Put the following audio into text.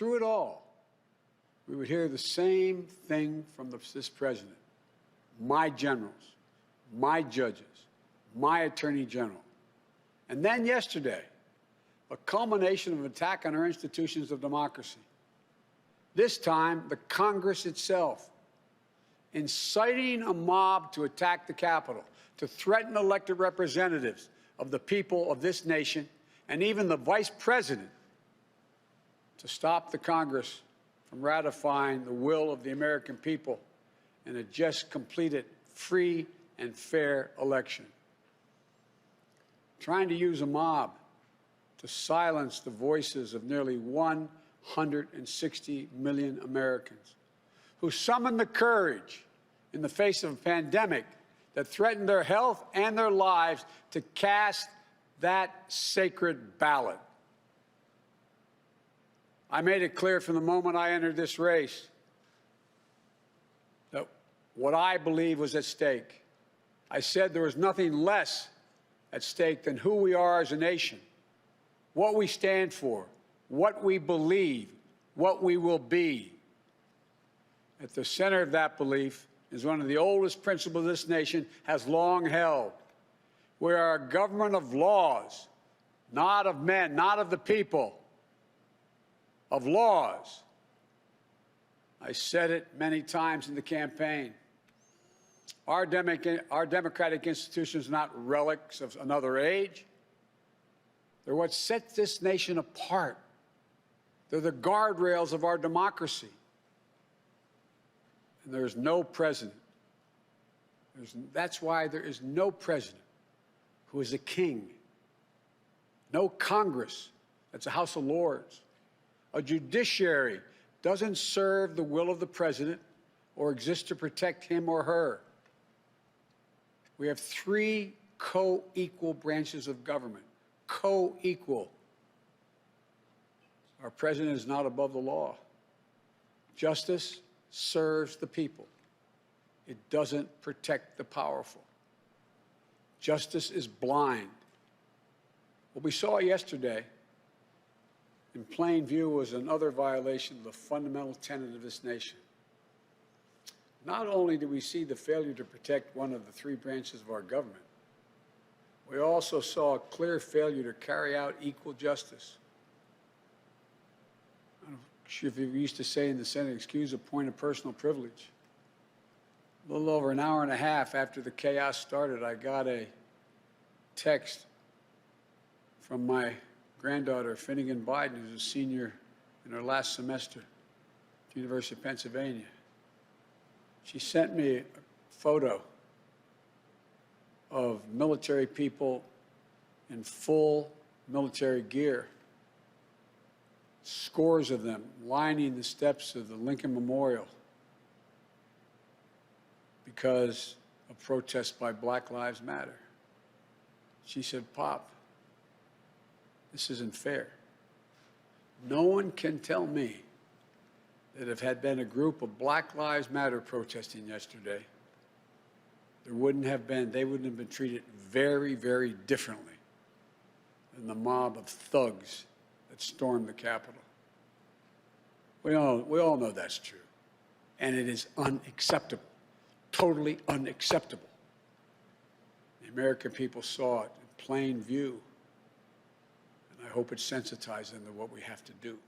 through it all, we would hear the same thing from this president. My generals, my judges, my attorney general. And then yesterday, a culmination of an attack on our institutions of democracy. This time, the Congress itself, inciting a mob to attack the Capitol, to threaten elected representatives of the people of this nation, and even the vice president, to stop the Congress from ratifying the will of the American people in a just completed free and fair election. Trying to use a mob to silence the voices of nearly 160 million Americans who summoned the courage in the face of a pandemic that threatened their health and their lives to cast that sacred ballot. I made it clear from the moment I entered this race that what I believe was at stake. I said there was nothing less at stake than who we are as a nation, what we stand for, what we believe, what we will be. At the center of that belief is one of the oldest principles this nation has long held. We are a government of laws, not of men, not of the people, of laws. I said it many times in the campaign. Our democratic institutions are not relics of another age. They're what sets this nation apart. They're the guardrails of our democracy. And there's no president. That's why there is no president who is a king. No Congress that's a House of Lords. A judiciary doesn't serve the will of the president or exist to protect him or her. We have three co-equal branches of government. Co-equal. Our president is not above the law. Justice serves the people. It doesn't protect the powerful. Justice is blind. What we saw yesterday in plain view was another violation of the fundamental tenet of this nation. Not only do we see the failure to protect one of the three branches of our government, we also saw a clear failure to carry out equal justice. I'm not sure if you used to say in the Senate, excuse a point of personal privilege. A little over an hour and a half after the chaos started, I got a text from my granddaughter, Finnegan Biden, who's a senior in her last semester at the University of Pennsylvania. She sent me a photo of military people in full military gear, scores of them lining the steps of the Lincoln Memorial because of protests by Black Lives Matter. She said, "Pop, this isn't fair. No one can tell me that if had been a group of Black Lives Matter protesting yesterday, they wouldn't have been treated very, very differently than the mob of thugs that stormed the Capitol." We all know that's true. And it is unacceptable, totally unacceptable. The American people saw it in plain view. I hope it sensitizes them to what we have to do.